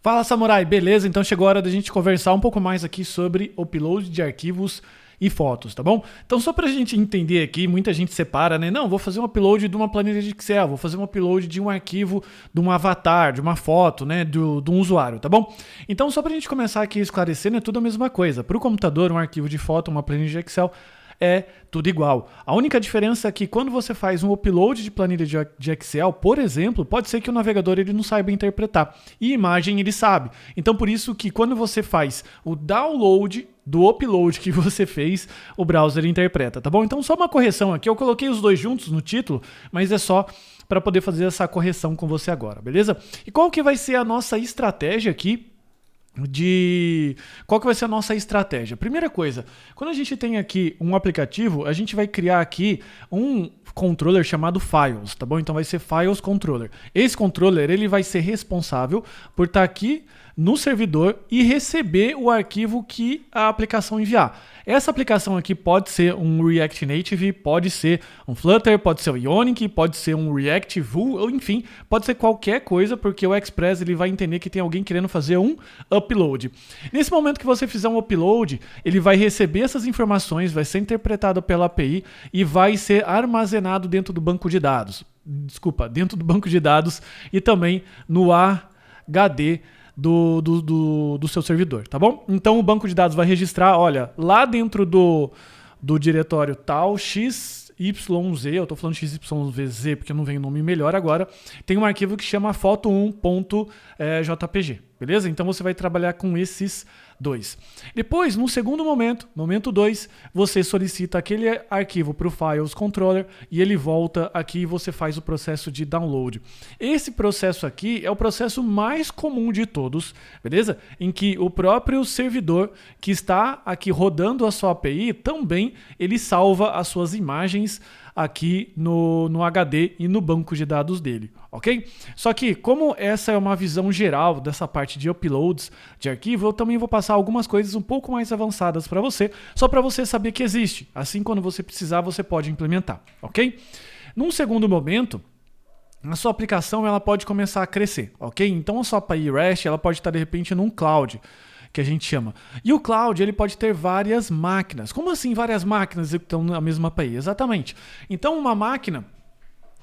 Fala, Samurai, beleza? Então chegou a hora da gente conversar um pouco mais aqui sobre upload de arquivos e fotos, tá bom? Então só pra gente entender aqui, muita gente separa, né? Não, vou fazer um upload de uma planilha de Excel, vou fazer um upload de um arquivo, de um avatar, de uma foto, né? De um usuário, tá bom? Então só pra gente começar aqui esclarecendo, é tudo a mesma coisa. Pro computador, um arquivo de foto, uma planilha de Excel, é tudo igual. A única diferença é que quando você faz um upload de planilha de Excel, por exemplo, pode ser que o navegador ele não saiba interpretar. E imagem ele sabe. Então por isso que quando você faz o download do upload que você fez, o browser interpreta, tá bom? Então só uma correção aqui, eu coloquei os dois juntos no título, mas é só para poder fazer essa correção com você agora, beleza? E qual que vai ser a nossa estratégia aqui? Qual que vai ser a nossa estratégia? Primeira coisa, quando a gente tem aqui um aplicativo, a gente vai criar aqui um controller chamado Files, tá bom? Então vai ser Files Controller. Esse controller ele vai ser responsável por estar aqui no servidor e receber o arquivo que a aplicação enviar. Essa aplicação aqui pode ser um React Native, pode ser um Flutter, pode ser o Ionic, pode ser um React Vue, ou enfim, pode ser qualquer coisa, porque o Express ele vai entender que tem alguém querendo fazer um upload. Nesse momento que você fizer um upload, ele vai receber essas informações, vai ser interpretado pela API e vai ser armazenado dentro do banco de dados. Dentro do banco de dados e também no HD do seu servidor, tá bom? Então o banco de dados vai registrar, olha, lá dentro do diretório tal XYZ, eu tô falando XYZ porque não vem o nome melhor agora, tem um arquivo que chama foto1.jpg, beleza? Então você vai trabalhar com esses dois. Depois, no segundo momento 2, você solicita aquele arquivo para o Files Controller e ele volta aqui e você faz o processo de download. Esse processo aqui é o processo mais comum de todos, beleza? Em que o próprio servidor que está aqui rodando a sua API também ele salva as suas imagens aqui no HD e no banco de dados dele, ok? Só que como essa é uma visão geral dessa parte de uploads de arquivo, eu também vou passar algumas coisas um pouco mais avançadas para você, só para você saber que existe. Assim, quando você precisar, você pode implementar, ok? Num segundo momento, a sua aplicação ela pode começar a crescer, ok? Então a sua API REST ela pode estar de repente num cloud, que a gente chama. E o cloud ele pode ter várias máquinas. Como assim várias máquinas executando a mesma API? Exatamente. Então uma máquina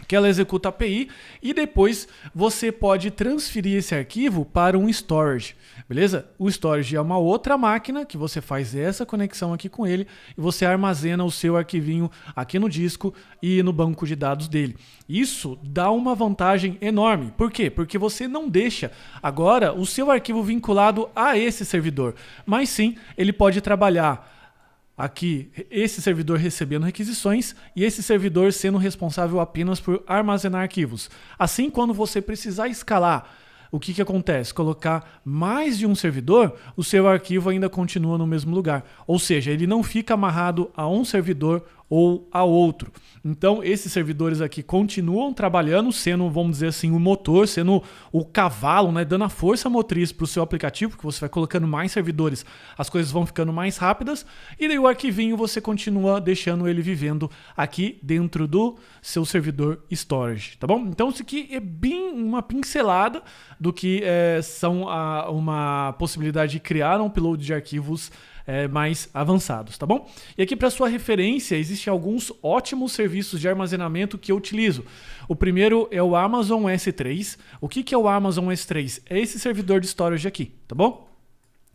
que ela executa a API e depois você pode transferir esse arquivo para um storage, beleza? O storage é uma outra máquina que você faz essa conexão aqui com ele e você armazena o seu arquivinho aqui no disco e no banco de dados dele. Isso dá uma vantagem enorme. Por quê? Porque você não deixa agora o seu arquivo vinculado a esse servidor, mas sim ele pode trabalhar aqui, esse servidor recebendo requisições e esse servidor sendo responsável apenas por armazenar arquivos. Assim, quando você precisar escalar, o que acontece? Colocar mais de um servidor, o seu arquivo ainda continua no mesmo lugar. Ou seja, ele não fica amarrado a um servidor ou a outro. Então, esses servidores aqui continuam trabalhando, sendo, vamos dizer assim, o motor, sendo o cavalo, né, dando a força motriz para o seu aplicativo, porque você vai colocando mais servidores, as coisas vão ficando mais rápidas, e daí o arquivinho você continua deixando ele vivendo aqui dentro do seu servidor storage, tá bom? Então, isso aqui é bem uma pincelada do que são uma possibilidade de criar um upload de arquivos mais avançados, tá bom? E aqui para sua referência, existem alguns ótimos serviços de armazenamento que eu utilizo. O primeiro é o Amazon S3. O que é o Amazon S3? É esse servidor de storage aqui, tá bom?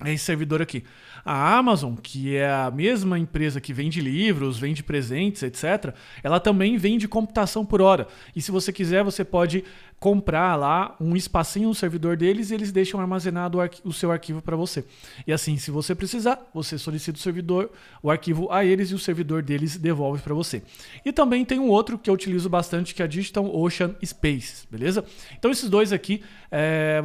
É esse servidor aqui. A Amazon, que é a mesma empresa que vende livros, vende presentes, etc., ela também vende computação por hora. E se você quiser, você pode comprar lá um espacinho no servidor deles e eles deixam armazenado o seu arquivo para você. E assim, se você precisar, você solicita o arquivo a eles e o servidor deles devolve para você. E também tem um outro que eu utilizo bastante, que é a DigitalOcean Space, beleza? Então esses dois aqui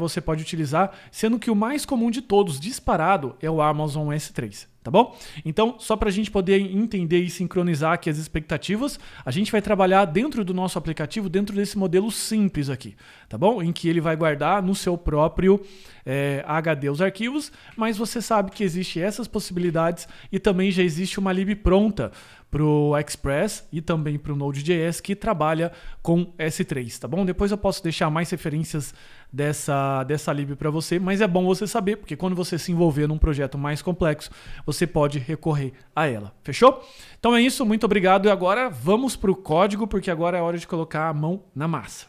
você pode utilizar, sendo que o mais comum de todos, disparado, é o Amazon S3. Tá bom? Então, só para a gente poder entender e sincronizar aqui as expectativas, a gente vai trabalhar dentro do nosso aplicativo, dentro desse modelo simples aqui, tá bom? Em que ele vai guardar no seu próprio HD os arquivos, mas você sabe que existe essas possibilidades e também já existe uma lib pronta pro Express e também pro Node.js que trabalha com S3, tá bom? Depois eu posso deixar mais referências dessa lib para você, mas é bom você saber, porque quando você se envolver num projeto mais complexo, você pode recorrer a ela. Fechou? Então é isso, muito obrigado. E agora vamos pro código, porque agora é hora de colocar a mão na massa.